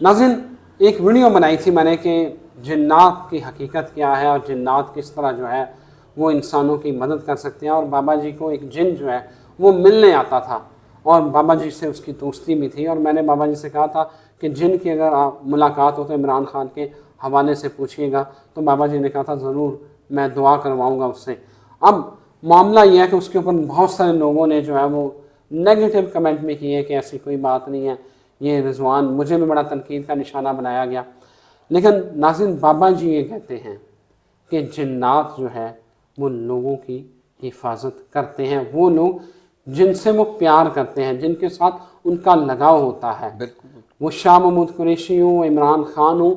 नाज़रीन, एक वीडियो बनाई थी मैंने कि जिन्नात की हकीकत क्या है और जिन्नात किस तरह जो है वो इंसानों की मदद कर सकते हैं। और बाबा जी को एक जिन जो है वो मिलने आता था और बाबा जी से उसकी दोस्ती भी थी। और मैंने बाबा जी से कहा था कि जिन की अगर आप मुलाकात हो तो इमरान खान के हवाले से पूछिएगा। तो बाबा जी ने कहा था ज़रूर मैं दुआ करवाऊँगा उससे। अब मामला यह है कि उसके ऊपर बहुत सारे लोगों ने जो है वो नेगेटिव कमेंट भी किए कि ऐसी कोई बात नहीं है, ये रिजवान, मुझे भी बड़ा तनकीद का निशाना बनाया गया। लेकिन नाज़रीन, बाबा जी ये कहते हैं कि जिन्नात जो है वो लोगों की हिफाजत करते हैं। वो लोग जिनसे वो प्यार करते हैं, जिनके साथ उनका लगाव होता है, वो शाह महमूद कुरैशी हो, इमरान खान हो,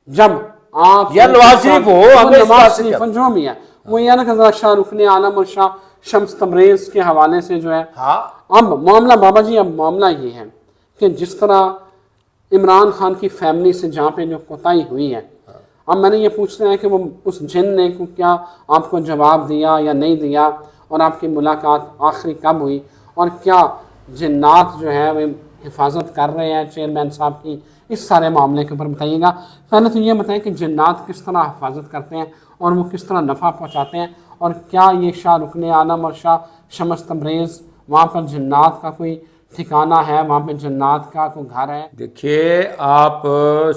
जब आप या नवाज शरीफ हो, नवाज शरीफ जो भी है, वो यह ना शाह रुकने आलम और शाह शम्स तबरेज़ के हवाले से जो है। हाँ, अब मामला बाबा जी, अब मामला ये है कि जिस तरह इमरान खान की फैमिली से जहाँ पे जो कोताही हुई है, अब मैंने ये पूछना है कि वो उस जिन ने को क्या आपको जवाब दिया या नहीं दिया, और आपकी मुलाकात आखिरी कब हुई, और क्या जिन्नात जो है वे हिफाजत कर रहे हैं चेयरमैन साहब की, इस सारे मामले के ऊपर बताइएगा। पहले तो ये बताएं कि जिन्नात किस तरह हिफाजत करते हैं और वो किस तरह नफ़ा पहुँचाते हैं, और क्या ये शाह रुकने आलम और शाह शम्स तबरेज़ वहाँ पर जिन्नात का कोई ठिकाना है, वहाँ पे जन्नात का कोई घर है? देखिए, आप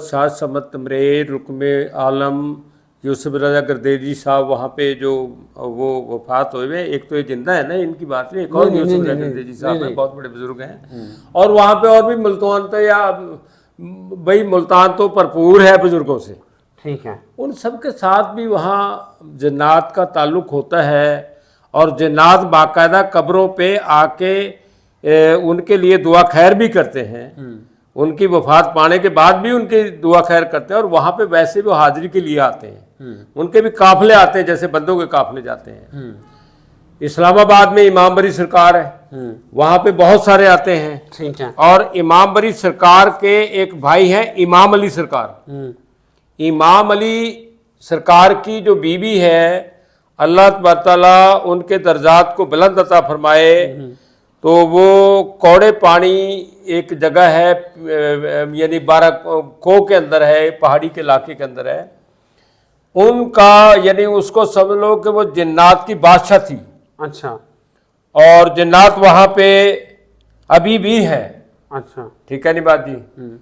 शाह शम्स तबरेज़, रुकने आलम, यूसुफ रजा गर्देजी साहब वहाँ पे जो वो वफात हुए हैं, एक तो ये जिंदा है ना, इनकी बात नहीं, एक और यूसुफ रजा गर्देजी साहब हैं, बहुत बड़े बुजुर्ग हैं। और वहाँ पे और भी मुल्तान तो या भाई मुल्तान तो भरपूर है बुजुर्गों से, ठीक है। उन सब के साथ भी वहाँ जन्नात का ताल्लुक़ होता है। और जन्नात बाकायदा कब्रों पे आके उनके लिए दुआ खैर भी करते हैं, उनकी वफात पाने के बाद भी उनकी दुआ खैर करते हैं। और वहाँ पे वैसे भी हाजिरी के लिए आते हैं, उनके भी काफिले आते हैं, जैसे बंदों के काफिले जाते हैं। इस्लामाबाद में इमाम बरी सरकार है, वहाँ पे बहुत सारे आते हैं, ठीक है। और इमाम बरी सरकार के एक भाई हैं इमाम अली सरकार। इमाम अली सरकार की जो बीवी है, अल्लाह तबारक तआला उनके दर्जात को बुलंद अता फरमाए। तो वो कौड़े पानी एक जगह है, यानी 12 कोह के अंदर है, पहाड़ी के इलाके के अंदर है उनका, यानी उसको समझ लो कि वो जिन्नात की बादशाह थी। अच्छा। और जिन्नात वहाँ पे अभी भी है। अच्छा, ठीक है नहीं बात जी।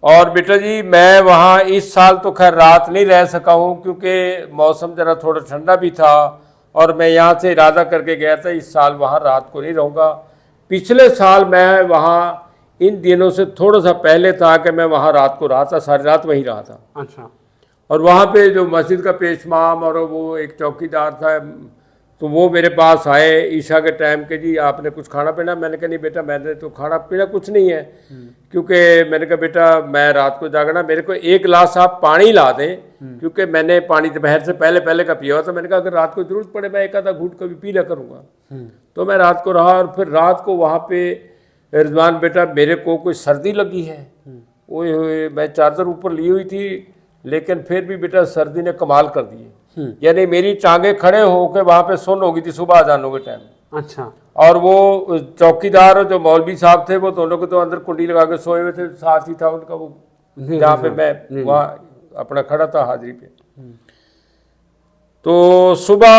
और बेटा जी, मैं वहाँ इस साल तो खैर रात नहीं रह सका हूँ, क्योंकि मौसम ज़रा थोड़ा ठंडा भी था, और मैं यहाँ से इरादा करके गया था इस साल वहाँ रात को नहीं रहूँगा। पिछले साल मैं वहाँ इन दिनों से थोड़ा सा पहले था कि मैं वहाँ रात को रहा था, सारी रात वहीं रहा था। अच्छा। और वहाँ पे जो मस्जिद का पेशमाम और वो एक चौकीदार था, तो वो मेरे पास आए ईशा के टाइम के, जी आपने कुछ खाना पीना? मैंने कहा नहीं बेटा, मैंने तो खाना पीना कुछ नहीं है, क्योंकि मैंने कहा बेटा मैं रात को जागना, मेरे को एक गिलास आप पानी ला दें, क्योंकि मैंने पानी दोपहर से पहले का पिया हुआ था। मैंने कहा अगर रात को जरूरत पड़े मैं एक आधा घूंट कभी पी लिया करूँगा। तो मैं रात को रहा, और फिर रात को वहाँ पे रिजवान बेटा मेरे को कोई सर्दी लगी है, ओए मैं चादर ऊपर ली हुई थी, लेकिन फिर भी बेटा सर्दी ने कमाल कर दिए। यानी मेरी टांगे खड़े होकर वहाँ पे सुन्न हो गई थी सुबह अजानों के टाइम। अच्छा। और वो चौकीदार और जो मौलवी साहब थे, वो दोनों को तो अंदर कुंडी लगा के सोए हुए थे, साथ ही था उनका वो जहाँ पे मैं वहाँ अपना खड़ा था हाजिरी पे। तो सुबह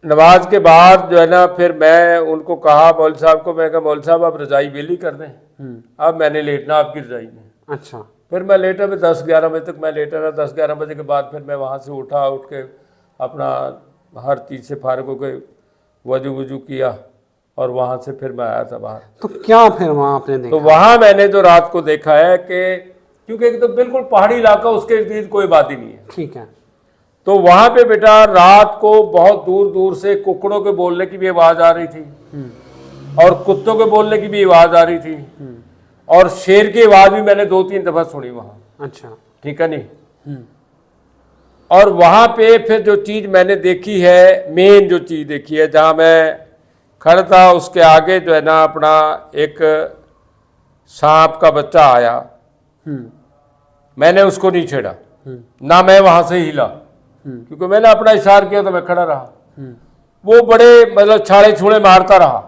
नमाज के बाद जो है ना, फिर मैं उनको कहा मौलवी साहब को, मैं कहा मौलवी साहब आप रजाई बेली कर दें, अब मैंने लेटना आपकी रजाई में। अच्छा। फिर मैं लेटा, मैं 10-11 बजे तक मैं लेटा रहा। 10-11 बजे के बाद फिर मैं वहाँ से उठा, उठ के अपना हर चीज़ से फारिग हो गए, वजू किया, और वहाँ से फिर मैं आया था बाहर। तो क्या फिर वहाँ आपने देखा? तो वहाँ मैंने जो रात को देखा है कि क्योंकि एक तो बिल्कुल पहाड़ी इलाका, उसके इर्द कोई बात ही नहीं है। ठीक है। तो वहाँ पे बेटा रात को बहुत दूर दूर से कुकड़ों के बोलने की भी आवाज़ आ रही थी, और कुत्तों के बोलने की भी आवाज़ आ रही थी, और शेर की आवाज़ भी मैंने 2-3 दफ़ा सुनी वहाँ। अच्छा। ठीक है नहीं। और वहाँ पे फिर जो चीज़ मैंने देखी है, मेन जो चीज़ देखी है, जहाँ मैं खड़ा था उसके आगे जो है ना अपना एक सांप का बच्चा आया। मैंने उसको नहीं छेड़ा, ना मैं वहाँ से हिला, क्योंकि मैंने अपना इशारा किया तो मैं खड़ा रहा। वो बड़े मतलब छाड़े छुड़े मारता रहा।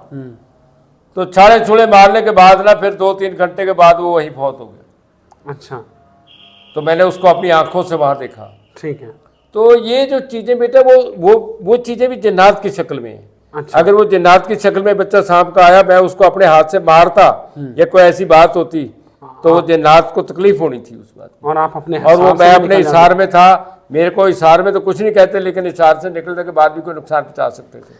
तो छाड़े छुड़े मारने के बाद ना फिर 2-3 घंटे के बाद वो वहीं फौत हो गया। अच्छा, तो मैंने उसको अपनी आंखों से वहां देखा। ठीक है। तो ये जो चीजें बेटा वो चीजें भी जिन्नात की शक्ल में है। अच्छा। अगर वो जिन्नात की शक्ल में बच्चा सांप का आया, मैं उसको अपने हाथ से मारता या कोई ऐसी बात होती तो वो जिन्नात को तकलीफ होनी थी उस बात। और आप अपने और वो हिसाब से मैं भी अपने निकल इशार में था, मेरे को इशार में तो कुछ नहीं कहते, लेकिन इशार से निकलने के बाद भी कोई नुकसान पहुंचा सकते थे।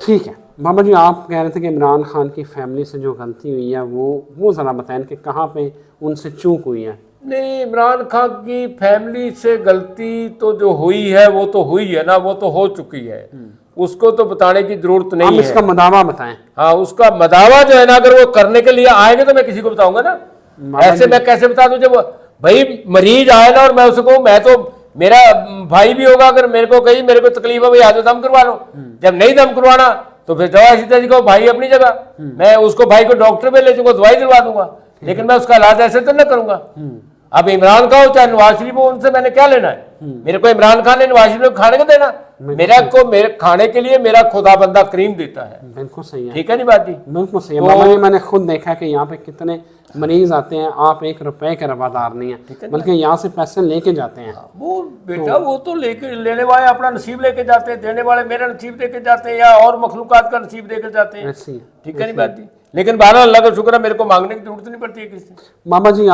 ठीक है बाबा जी, आप कह रहे थे कि इमरान खान की फैमिली से जो गलती हुई है वो ज़रा बताएं कि कहाँ पे उनसे चूक हुई है। नहीं, इमरान खान की फैमिली से गलती तो जो हुई है वो तो हुई है ना, वो तो हो चुकी है, उसको तो बताने की जरूरत नहीं है। इसका मदावा बताएं। हाँ, उसका मदावा जो है ना, अगर वो करने के लिए आएंगे तो मैं किसी को बताऊंगा ना। ऐसे मैं कैसे बता दूं जब भाई मरीज आए ना और मैं उसको कहूं, मैं तो मेरा भाई भी होगा, अगर मेरे को कही मेरे को तकलीफ है भाई आ जाओ दम करवा लो, जब नहीं दम करवाना तो फिर दवा सीता जी को भाई अपनी जगह, मैं उसको भाई को डॉक्टर पे ले जाऊंगा, दवाई दिलवा दूंगा, लेकिन मैं उसका इलाज ऐसे तो न करूंगा। अब इमरान खान हो चाहे नवाज शरीफ हो, उनसे मैंने क्या लेना है? मेरे को इमरान खान ने नवाज शरीफ को खाने को देना, मेरे खाने के लिए मेरा खुदा बंदा करीम देता है। बिल्कुल सही है, ठीक है नहीं बात जी? बिल्कुल सही है बाबा जी। मैंने खुद देखा कि यहाँ पे कितने मरीज आते हैं, आप 1 रुपए के रवादार नहीं है, बल्कि यहाँ से पैसे लेके जाते हैं। वो बेटा वो तो लेके लेने वाले अपना नसीब लेके जाते हैं, देने वाले मेरा नसीब देके जाते हैं या और मखलूकात का नसीब देके जाते हैं। ठीक है नहीं बात जी? लेकिन बहरहाल अल्लाह का शुक्र है, मेरे को मांगने की जरूरत नहीं पड़ती है किसी से। बाबा जी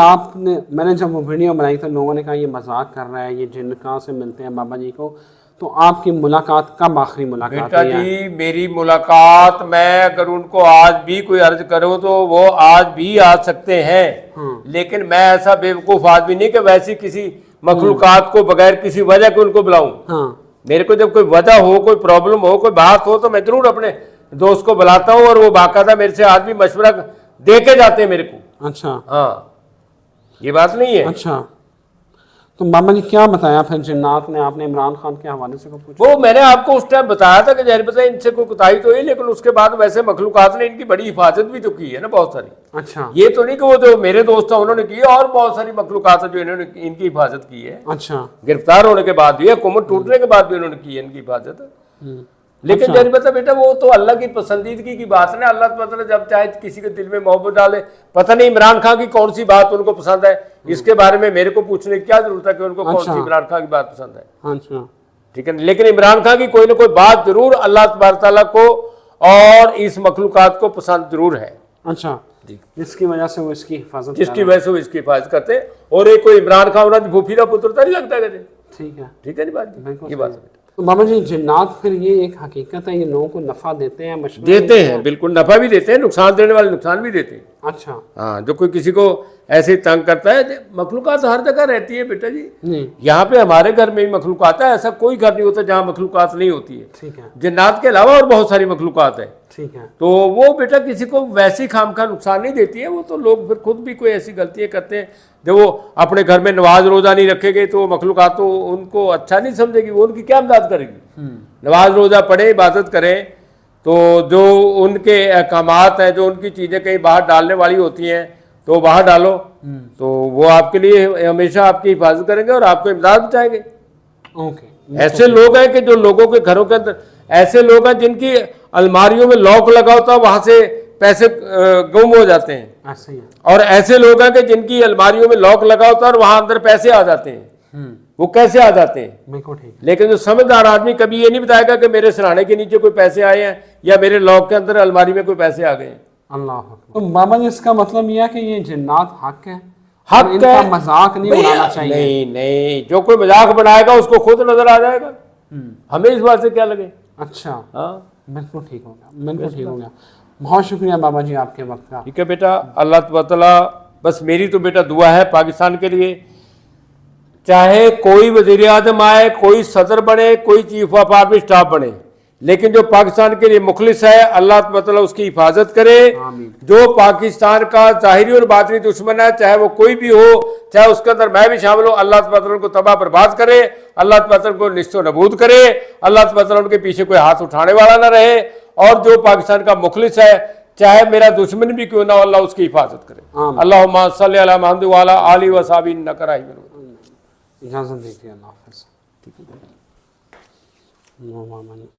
मैंने जब वो वीडियो बनाई तो लोगों ने कहा ये मजाक कर रहा है, ये जिन कहाँ से मिलते हैं बाबा जी को। तो आपकी मुलाकात कब आखिरी मुलाकात बेटा जी, मेरी मुलाकात मैं अगर उनको आज भी कोई अर्ज करूं तो वो आज भी आ सकते हैं, लेकिन मैं ऐसा बेवकूफ आदमी नहीं कि वैसी किसी मखलूकात को बगैर किसी वजह के उनको बुलाऊं। मेरे को जब कोई वजह हो, कोई प्रॉब्लम हो, कोई बात हो, तो मैं जरूर अपने दोस्त को बुलाता हूँ और वो बाकायदा मेरे से आज भी मशवरा दे के जाते हैं मेरे को। अच्छा, हाँ, ये बात नहीं है। अच्छा, तो बाबा जी क्या बताया फिर जिन्नात ने? आपने इमरान खान के हवाले से पूछा? वो मैंने आपको उस टाइम बताया था कि जहर पता है इनसे कोई कुताही तो है, लेकिन उसके बाद वैसे मखलूकात ने इनकी बड़ी हिफाजत भी तो की है ना, बहुत सारी। अच्छा, ये तो नहीं कि वो जो मेरे दोस्त हैं उन्होंने की है, और बहुत सारी मखलूकात है जो इन्होंने इनकी हिफाजत की है। अच्छा, गिरफ्तार होने के बाद भी, हुकूमत टूटने के बाद भी उन्होंने की है इनकी हिफाजत। लेकिन जहर पता बेटा वो तो अल्लाह की पसंदीदगी की बात है ना। अल्लाह पता जब चाहे किसी के दिल में मोहब्बत डाले, पता नहीं इमरान खान की कौन सी बात उनको पसंद है, इसके बारे में मेरे को पूछने की क्या जरूरत है कि उनको कौन सी इमरान खान की बात पसंद है। अच्छा, ठीक है, लेकिन इमरान खान की कोई ना कोई बात जरूर अल्लाह तबारक तआला को और इस मखलूकात को पसंद जरूर है। अच्छा, जिसकी वजह से वो इसकी हिफाजत, जिसकी वजह से वो इसकी हिफाजत करते। और एक कोई इमरान खान उन्होंने फूफी का पुत्र तो नहीं लगता है। ठीक है, ठीक है नहीं बात? ये बात है। तो बाबा जी जिन्नात फिर ये एक हकीकत है, ये लोगों को नफा देते हैं, मशवरे देते हैं, बिल्कुल नफा भी देते हैं, नुकसान देने वाले नुकसान भी देते हैं। अच्छा, हाँ, जो कोई किसी को ऐसे तंग करता है, मखलूकात हर जगह रहती है बेटा जी। नहीं, यहाँ पे हमारे घर में ही मखलूकात है, ऐसा कोई घर नहीं होता जहाँ मखलूकात नहीं होती है। ठीक है, जिन्नात के अलावा और बहुत सारी मखलूकात है। ठीक है, तो वो बेटा किसी को वैसी खामखा नुकसान नहीं देती है। वो तो लोग फिर खुद भी कोई ऐसी गलतियाँ करते हैं, जब वो अपने घर में नमाज रोज़ा नहीं रखेंगे तो मखलूकात तो उनको अच्छा नहीं समझेगी, वो उनकी क्या मदद करेगी। नमाज रोज़ा पढ़े, इबादत करें, तो जो उनके अहकामात हैं, जो उनकी चीज़ें कहीं बाहर डालने वाली होती हैं तो बाहर डालो, तो वो आपके लिए हमेशा आपकी हिफाजत करेंगे और आपको इमदाद पहुँचाएंगे। ओके, ऐसे लोग हैं कि जो लोगों के घरों के अंदर, ऐसे लोग हैं जिनकी अलमारियों में लॉक लगा होता है, वहां से पैसे गुम हो जाते हैं। ऐसे ही है। और ऐसे लोग हैं कि जिनकी अलमारियों में लॉक लगा होता है और वहां अंदर पैसे आ जाते हैं। वो कैसे आ जाते हैं? बिल्कुल ठीक। लेकिन जो समझदार आदमी कभी ये नहीं बताएगा कि मेरे सिरहाने के नीचे कोई पैसे आए हैं या मेरे लॉक के अंदर अलमारी में कोई पैसे आ गए हैं। अल्लाह। तो बाबा जी इसका मतलब यह है कि ये जिन्नात हक है, हक इनका है, मजाक नहीं उड़ाना चाहिए। नहीं नहीं, जो कोई मजाक बनाएगा उसको खुद नजर आ जाएगा, हमें इस बात से क्या लगे। अच्छा, हाँ, बिल्कुल ठीक हो गया, बिल्कुल ठीक हो गया। बहुत शुक्रिया बाबा जी आपके वक्त का। ठीक है बेटा, अल्लाह तआला, बस मेरी तो बेटा दुआ है पाकिस्तान के लिए, चाहे कोई वजीर आजम आए, कोई सदर बने, कोई चीफ ऑफ आर्मी स्टाफ बने, लेकिन जो पाकिस्तान के लिए मुखलिस है, अल्लाह तआला उसकी हिफाजत करे। जो पाकिस्तान का ज़ाहिरी और बातनी दुश्मन है, चाहे वो कोई भी हो, चाहे उसके अंदर मैं भी शामिल हूँ, अल्लाह तआला को तबाह बर्बाद करे, अल्लाह तआला को निस्तो नबूद करे, अल्लाह तआला उनके पीछे कोई हाथ उठाने वाला ना रहे। और जो पाकिस्तान का मुखलिस है, चाहे मेरा दुश्मन भी क्यों ना हो, अल्लाह उसकी हिफाजत करे। अल्लाहुम्मा सल्ली अला मुहम्मद व अला आलिहि व सहाबिहि इन्नका राहिमुन। इजाज़त दीजिए, अल्लाह हाफ़िज़। ठीक है।